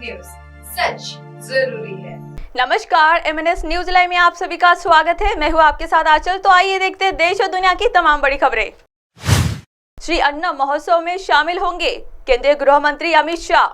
News, सच जरूरी है। नमस्कार, MNS न्यूज लाइव में आप सभी का स्वागत है। मैं हूं आपके साथ आंचल। तो आइए देखते हैं देश और दुनिया की तमाम बड़ी खबरें। श्री अन्न महोत्सव में शामिल होंगे केंद्रीय गृह मंत्री अमित शाह।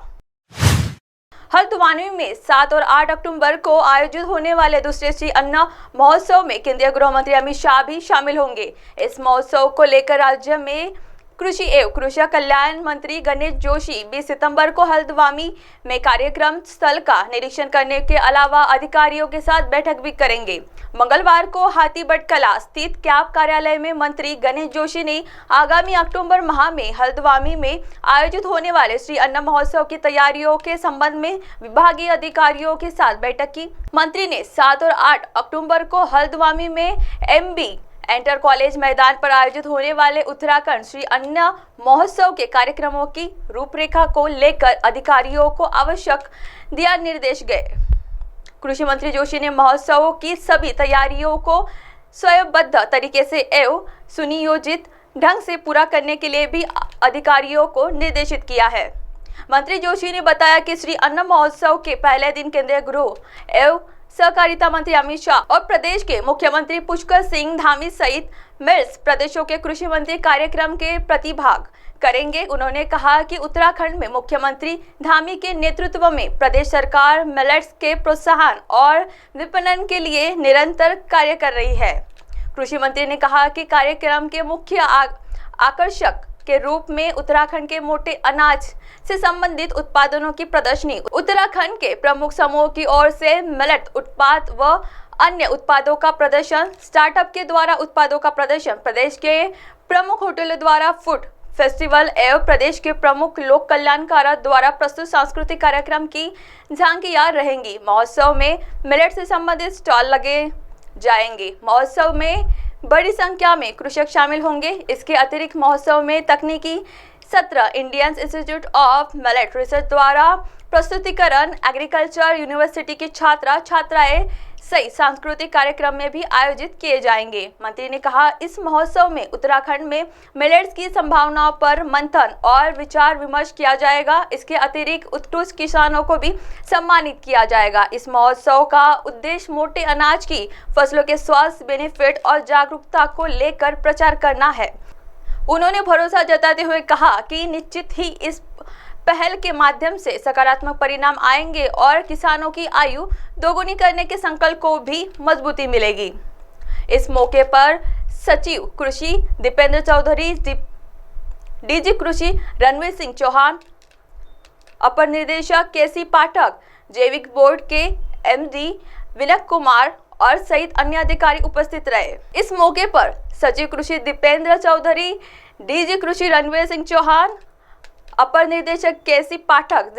हल्द्वानी में 7 और 8 अक्टूबर को आयोजित होने वाले दूसरे श्री अन्न महोत्सव में केंद्रीय गृह मंत्री अमित शाह भी शामिल होंगे। इस महोत्सव को लेकर राज्य में कृषि एवं कृषक कल्याण मंत्री गणेश जोशी 20 सितंबर को हल्द्वानी में कार्यक्रम स्थल का निरीक्षण करने के अलावा अधिकारियों के साथ बैठक भी करेंगे। मंगलवार को हाथीबट कला स्थित कैंप कार्यालय में मंत्री गणेश जोशी ने आगामी अक्टूबर माह में हल्द्वानी में आयोजित होने वाले श्री अन्न महोत्सव की तैयारियों के संबंध में विभागीय अधिकारियों के साथ बैठक की। मंत्री ने 7 और 8 अक्टूबर को हल्द्वानी में MB इंटर कॉलेज मैदान पर आयोजित होने वाले उत्तराखंड श्री अन्न महोत्सव के कार्यक्रमों की रूपरेखा को लेकर अधिकारियों को आवश्यक दिशा निर्देश गए। कृषि मंत्री जोशी ने महोत्सव की सभी तैयारियों को स्वयंबद्ध तरीके से एवं सुनियोजित ढंग से पूरा करने के लिए भी अधिकारियों को निर्देशित किया है। मंत्री जोशी ने बताया कि श्री अन्न महोत्सव के पहले दिन केंद्रीय गृह एवं सहकारिता मंत्री अमित शाह और प्रदेश के मुख्यमंत्री पुष्कर सिंह धामी सहित मिल्स प्रदेशों के कृषि मंत्री कार्यक्रम के प्रतिभाग करेंगे। उन्होंने कहा कि उत्तराखंड में मुख्यमंत्री धामी के नेतृत्व में प्रदेश सरकार मिलेट्स के प्रोत्साहन और विपणन के लिए निरंतर कार्य कर रही है। कृषि मंत्री ने कहा कि कार्यक्रम के मुख्य आकर्षक के रूप में उत्तराखंड के मोटे अनाज से संबंधित उत्पादनों की प्रदर्शनी, उत्तराखंड के प्रमुख समूहों की ओर से मिलेट उत्पाद व अन्य उत्पादों का प्रदर्शन, स्टार्टअप के द्वारा उत्पादों का प्रदर्शन, प्रदेश के प्रमुख होटलों द्वारा फूड फेस्टिवल एवं प्रदेश के प्रमुख लोक कल्याणकारों द्वारा प्रस्तुत सांस्कृतिक कार्यक्रम की झांकियां रहेंगी। महोत्सव में मिलेट से संबंधित स्टॉल लगे जाएंगे। महोत्सव में बड़ी संख्या में कृषक शामिल होंगे। इसके अतिरिक्त महोत्सव में तकनीकी सत्र, Indian institute of millet research द्वारा प्रस्तुतिकरण, एग्रीकल्चर यूनिवर्सिटी के छात्राएं सहित सांस्कृतिक कार्यक्रम में भी आयोजित किए जाएंगे। मंत्री ने कहा, इस महोत्सव में उत्तराखंड में मिलेट्स की संभावनाओं पर मंथन और विचार विमर्श किया जाएगा। इसके अतिरिक्त उत्कृष्ट किसानों को भी सम्मानित किया जाएगा। इस महोत्सव का उद्देश्य मोटे अनाज की फसलों के स्वास्थ्य बेनिफिट और जागरूकता को लेकर प्रचार करना है। उन्होंने भरोसा जताते हुए कहा कि निश्चित ही इस पहल के माध्यम से सकारात्मक परिणाम आएंगे और किसानों की आयु दोगुनी करने के संकल्प को भी मजबूती मिलेगी। इस मौके पर सचिव कृषि दीपेंद्र चौधरी, DG कृषि रणवीर सिंह चौहान, अपर निदेशक KC पाठक, जैविक बोर्ड के MD विनय कुमार और सहित अन्य अधिकारी उपस्थित रहे। इस मौके पर सचिव कृषि दीपेंद्र चौधरी, DG कृषि रणवीर सिंह चौहान, अपर निदेशक KC पाठक,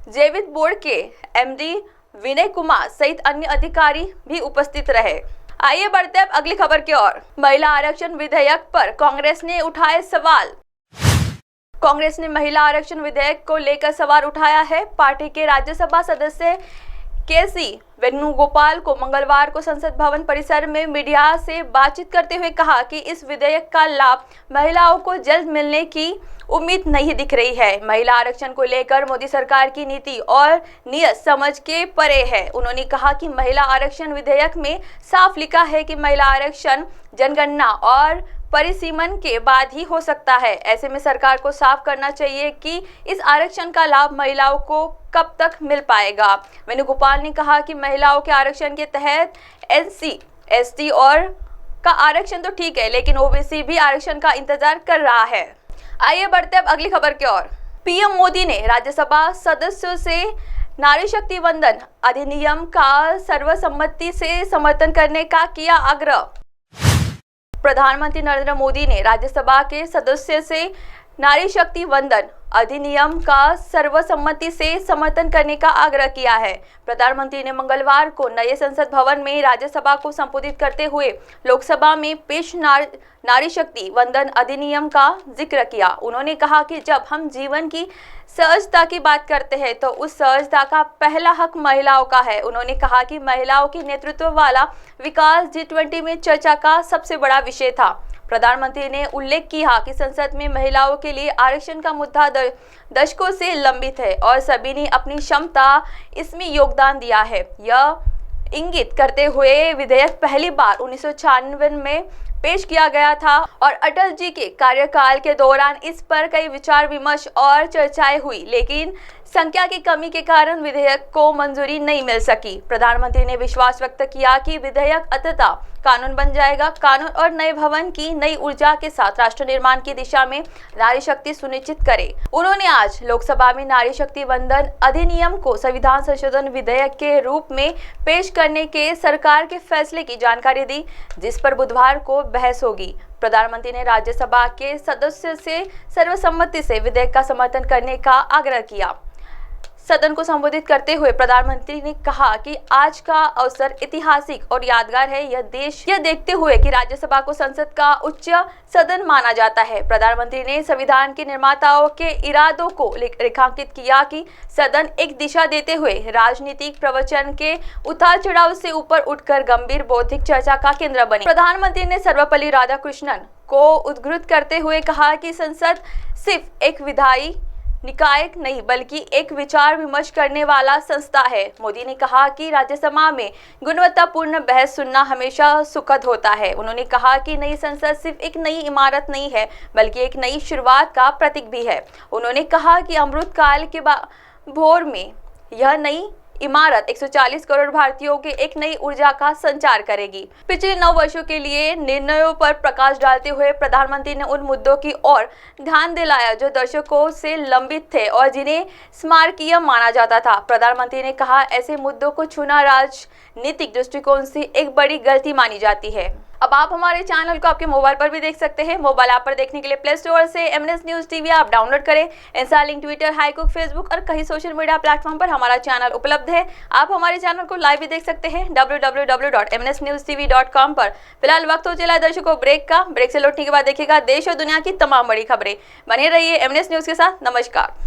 जैविक बोर्ड के MD विनय कुमार सहित अन्य अधिकारी भी उपस्थित रहे। आइए बढ़ते अब अगली खबर की ओर। महिला आरक्षण विधेयक पर कांग्रेस ने उठाए सवाल। कांग्रेस ने महिला आरक्षण विधेयक को लेकर सवाल उठाया है। पार्टी के राज्यसभा सदस्य KC वेणुगोपाल को मंगलवार को संसद भवन परिसर में मीडिया से बातचीत करते हुए कहा कि इस विधेयक का लाभ महिलाओं को जल्द मिलने की उम्मीद नहीं दिख रही है। महिला आरक्षण को लेकर मोदी सरकार की नीति और नियत समझ के परे है। उन्होंने कहा कि महिला आरक्षण विधेयक में साफ लिखा है कि महिला आरक्षण जनगणना और परिसीमन के बाद ही हो सकता है। ऐसे में सरकार को साफ करना चाहिए कि इस आरक्षण का लाभ महिलाओं को कब तक मिल पाएगा। वेणुगोपाल ने कहा कि महिलाओं के आरक्षण के तहत SC, ST और का आरक्षण तो ठीक है, लेकिन OBC भी आरक्षण का इंतजार कर रहा है। आइए बढ़ते अब अगली खबर की ओर। PM मोदी ने राज्यसभा सदस्यों से नारी शक्ति वंदन अधिनियम का सर्वसम्मति से समर्थन करने का किया आग्रह। प्रधानमंत्री नरेंद्र मोदी ने राज्यसभा के सदस्यों से नारी शक्ति वंदन अधिनियम का सर्वसम्मति से समर्थन करने का आग्रह किया है। प्रधानमंत्री ने मंगलवार को नए संसद भवन में राज्यसभा को संबोधित करते हुए लोकसभा में पेश नारी शक्ति वंदन अधिनियम का जिक्र किया। उन्होंने कहा कि जब हम जीवन की सहजता की बात करते हैं तो उस सहजता का पहला हक महिलाओं का है। उन्होंने कहा कि महिलाओं की नेतृत्व वाला विकास G20 में चर्चा का सबसे बड़ा विषय था। प्रधानमंत्री ने उल्लेख किया कि संसद में महिलाओं के लिए आरक्षण का मुद्दा दशकों से लंबित है और सभी ने अपनी क्षमता इसमें योगदान दिया है। यह इंगित करते हुए विधेयक पहली बार 1996 में पेश किया गया था और अटल जी के कार्यकाल के दौरान इस पर कई विचार विमर्श और चर्चाएं हुई, लेकिन संख्या की कमी के कारण विधेयक को मंजूरी नहीं मिल सकी। प्रधानमंत्री ने विश्वास व्यक्त किया कि विधेयक अंततः कानून बन जाएगा। कानून और नए भवन की नई ऊर्जा के साथ राष्ट्र निर्माण की दिशा में नारी शक्ति सुनिश्चित करे। उन्होंने आज लोकसभा में नारी शक्ति वंदन अधिनियम को संविधान संशोधन विधेयक के रूप में पेश करने के सरकार के फैसले की जानकारी दी, जिस पर बुधवार को बहस होगी। प्रधानमंत्री ने राज्यसभा के सदस्यों से सर्वसम्मति से विधेयक का समर्थन करने का आग्रह किया। सदन को संबोधित करते हुए प्रधानमंत्री ने कहा कि आज का अवसर ऐतिहासिक और यादगार है। यह देश यह देखते हुए कि राज्यसभा को संसद का उच्च सदन माना जाता है। प्रधानमंत्री ने संविधान के निर्माताओं के इरादों को रेखांकित किया कि सदन एक दिशा देते हुए राजनीतिक प्रवचन के उतार चढ़ाव से ऊपर उठकर गंभीर बौद्धिक चर्चा का केंद्र बने। प्रधानमंत्री ने सर्वपल्ली राधाकृष्णन को उद्धृत करते हुए कहा कि संसद सिर्फ एक विधायी निकाय नहीं बल्कि एक विचार विमर्श करने वाला संस्था है। मोदी ने कहा कि राज्यसभा में गुणवत्तापूर्ण बहस सुनना हमेशा सुखद होता है। उन्होंने कहा कि नई संसद सिर्फ एक नई इमारत नहीं है बल्कि एक नई शुरुआत का प्रतीक भी है। उन्होंने कहा कि अमृतकाल के भोर में यह नई इमारत 140 करोड़ भारतीयों के एक नई ऊर्जा का संचार करेगी। पिछले 9 वर्षों के लिए निर्णयों पर प्रकाश डालते हुए प्रधानमंत्री ने उन मुद्दों की ओर ध्यान दिलाया जो दशकों से लंबित थे और जिन्हें स्मारकीय माना जाता था। प्रधानमंत्री ने कहा, ऐसे मुद्दों को छूना राजनीतिक दृष्टिकोण से एक बड़ी गलती मानी जाती है। अब आप हमारे चैनल को आपके मोबाइल पर भी देख सकते हैं। मोबाइल ऐप पर देखने के लिए प्ले स्टोर से MNS न्यूज टीवी आप डाउनलोड करें। इंस्टा, लिंक, ट्विटर, हाईकुक, फेसबुक और कई सोशल मीडिया प्लेटफॉर्म पर हमारा चैनल उपलब्ध है। आप हमारे चैनल को लाइव भी देख सकते हैं www.mnsnewstv.com पर। फिलहाल वक्त हो चला दर्शकों ब्रेक का। ब्रेक से लौटने के बाद देखिएगा देश और दुनिया की तमाम बड़ी खबरें। बने रहिए MNS न्यूज के साथ। नमस्कार।